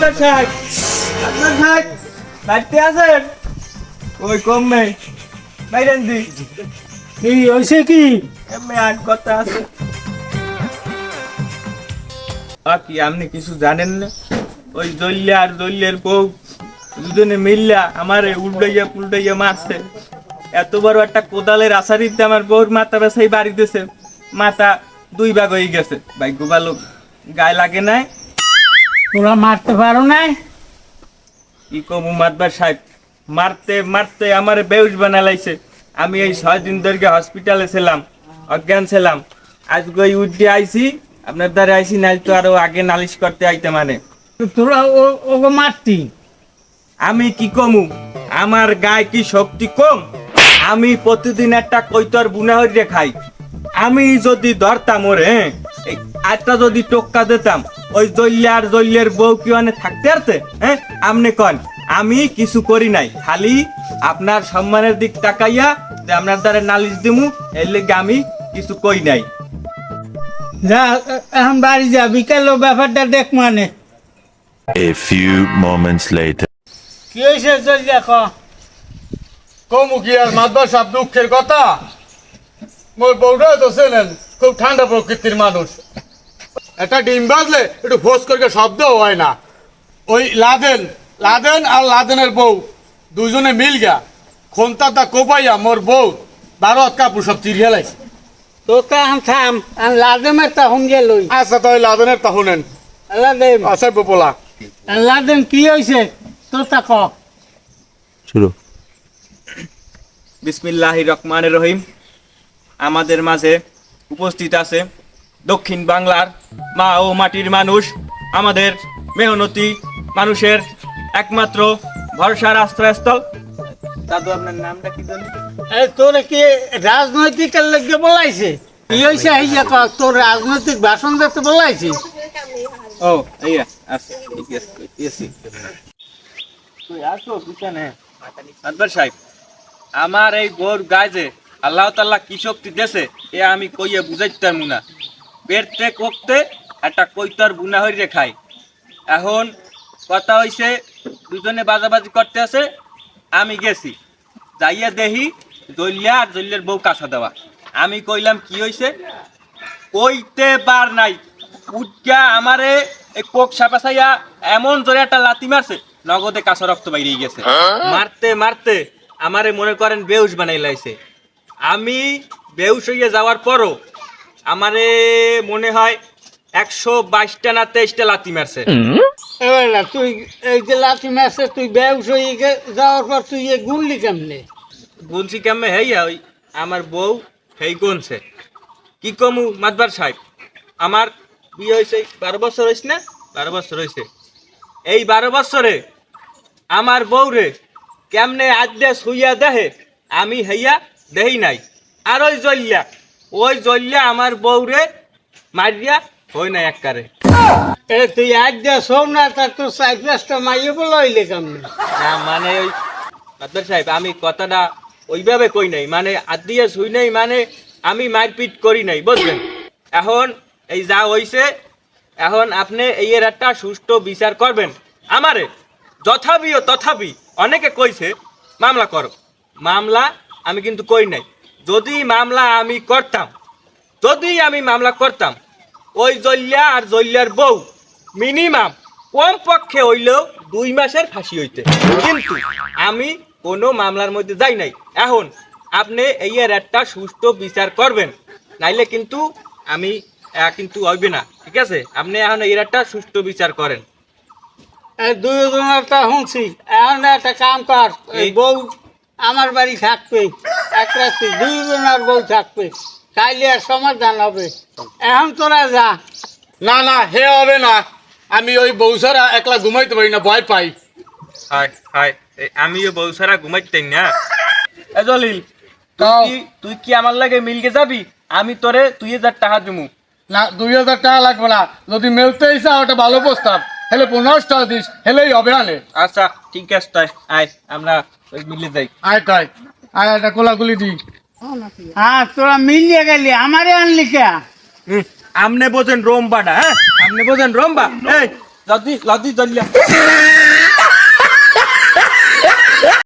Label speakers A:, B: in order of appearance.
A: মাদ্দার সাহেব বাড়িতে আছেন? ওই কম নেই বাইরেন দি
B: কি হয়েছে কি?
A: এমনি আর কথা আছে। কি আপনি কিছু জানেন না? ওই জল্লা আর জল্লের বউ দুজনে মিল্লা আমার উল্টাইয়া পুল্টাইয়া মারছে। এত বড় একটা কোদালের আছাড়িতে আমার বউর মাথা বেসাই বাড়ি দিয়েছে, মাথা দুই ভাগ হয়ে গেছে। ভাগ্য ভালো গায়ে লাগে নাই।
B: তোরা মারতে পারো নাই?
A: কি কমু মাতবার সাহেব, মারতে মারতে আমার বেউস বানালাইছে। আমি এই 6 দিন ধরে হসপিটালে ছিলাম, অজ্ঞান ছিলাম। আজকে উঠে আইছি, আপনার দ্বারা আইসি, নাই তো আরো আগে নালিশ করতে আইতে। মানে
B: তোরা ওকে মারতি?
A: আমি কি কমু, আমার গায়ে কি শক্তি কম? আমি প্রতিদিন একটা কৈতর বুনা হইরে খাই। আমি যদি ধরতাম ওরে, একটা যদি টোক্কা দিতাম, ওই জল্লার জল্লের বউ কি অনেক থাকতে পারতে? হ্যাঁ আপনি কন। আমি কিছু করি নাই, খালি আপনার সম্মানের দিক তাকাইয়া যে আপনার দ্বারা নালিশ দিমু, এর লেগে আমি কিছু কই নাই।
B: যা এখন বাড়ি যা, বিকালে ব্যাপারটা দেখ। মানে
C: A few moments later.
B: কি হয়েছে চল দেখো।
D: কমু কি আর মাতবার সব দুঃখের কথা। মোর বউটা তো চেনেন, খুব ঠান্ডা প্রকৃতির মানুষ। একটা ডিম বাজলে একটু ফোঁস করে শব্দও হয় না। ওই লাদেন আর লাদেনের বউ দুজনে মিল গা খন্তাটা কোপাইয়া মোর বউ 12 কাপড় সব চিরিয়া লাগছে।
B: তোকে এখন থাম, আর লাদেমের তখন গেল।
D: আচ্ছা তাই লাদেনের তা শুনেন।
B: লাদেম
D: আচ্ছা বপলা
B: লাদেম কি হয়েছে তোর তা ক।
C: শুরু।
A: বিসমিল্লাহির রহমানির রহিম। আমাদের মাঝে উপস্থিত আছে দক্ষিণ বাংলার মা ও মাটির মানুষ, আমাদের মেহনতি মানুষের একমাত্র ভরসার আশ্রয়স্থল। দাদু আপনার নামটা কি জানেন?
B: তোর কি রাজনৈতিক লেগে বলাইছে? কি হয়েছে হইয়া ক, তোর রাজনৈতিক ভাষণ দিতে বলাইছে?
A: ও এইয়া আচ্ছা, ঠিক আছে কইতেছি। তুই আসো পিছনে। আদবার সাহেব, আমার এই গোর গায়ে আল্লাহ তাআলা কি শক্তি দেছে এ আমি কইয়া বুঝাইতাম না। পেটতে কোকতে একটা কৈতর বুনা হইরে খাই। এখন কথা হইছে দুজনে বাজাবাজি করতে আছে। আমি গেছি, যাইয়া দেখি জল্লা আর জল্লের বউ কাছা দেওয়া। আমি কইলাম কি হইছে, কইতে পার নাই। উঠা আমারে এই কোক সাপাসাইয়া এমন জোরে একটা লাথি মারছে, নগদে কাঁচা রক্ত বাইরে গেছে। মারতে মারতে আমারে মনে করেন বেউস বানাই লাইছে। আমি বেউস হইয়া যাওয়ার পরও আমারে মনে হয় 122টা না 23টা লাথি মারছে।
B: এবার তুই এই যে লাঠি মারছে, তুই বেউস হয়ে যাওয়ার পর তুই এ গুনলি কেমনে?
A: গুনছি কেমনে হেইয়া ওই আমার বউ হেই গুনছে। কি কমু মাতবার সাহেব, আমার বিয়ে হয়েছে 12 বছর হয়েছে না? 12 বছর হয়েছে। এই 12 বছরে আমার বউ রে কেমনে আজকে শুইয়া দেহে আমি হেইয়া দেহি নাই। আর ওই জল্লা আমার বউ রে মারিয়া হই না এককারে।
B: এ তুই আজ যা শোন না, তা তোর 4-5টা মাইয়ে বলে হইলে কেমনে?
A: না মানে ওই মাতবার সাহেব, আমি কথাটা ওইভাবে কই নাই, মানে আদিয়া শুই নাই, মানে আমি মারপিট করি নাই, বুঝলেন? এখন এই যা হইছে, এখন আপনি এর একটা সুষ্ঠু বিচার করবেন। আমারে তথাপি অনেকে কইছে মামলা করো। মামলা আমি কিন্তু কই নাই। যদি আমি মামলা করতাম, ওই জল্লা আর জল্লার বউ মিনিমাম কম পক্ষে হইলেও 2 মাসের ফাঁসি হইতে। কিন্তু আমি কোনো মামলার মধ্যে যাই নাই। এখন আপনি এর একটা সুষ্ঠু বিচার করবেন, নাইলে কিন্তু আমি কিন্তু হইবে না, ঠিক আছে? আপনি এখন এর একটা সুষ্ঠু বিচার করেন।
B: এই দুজনের তা শুনছি, এখন একটা কাম কর, এই বউ আমার বাড়ি থাকবে এক রাত্রি, দুজনের বউ থাকবে, তাইলে আর সমাধান হবে। এখন তোরা যা।
D: না না হে হবে না। আমি ওই বউ ছাড়া একলা ঘুমাইতে পারি না, ভয় পাই।
A: হায় আমিও বউ সারা ঘুমাইতেন না। এ জলিল, তুই কি আমার লাগে মিলকে যাবি? আমি তোরে 2000 টাকা দিমু।
D: না 2000 টাকা লাগবে না। যদি মেলতে ইচ্ছা ওটা ভালো প্রস্তাব, হেলে 15 টাকা দিস, হেলেই হবে আনে।
A: আচ্ছা ঠিক আছে, তাই আয় আমরা ওই মিলে যাই।
D: আয় তাই আয়, একটা কোলাগুলি দি।
B: হ্যাঁ তোরা মিলিয়ে গেলি, আমারে আনলি কে?
A: আমনে বোঝেন রোমবাটা, হ্যাঁ আমনে বোঝেন রোমবা। এই লাদি লাদি জ্বলিয়া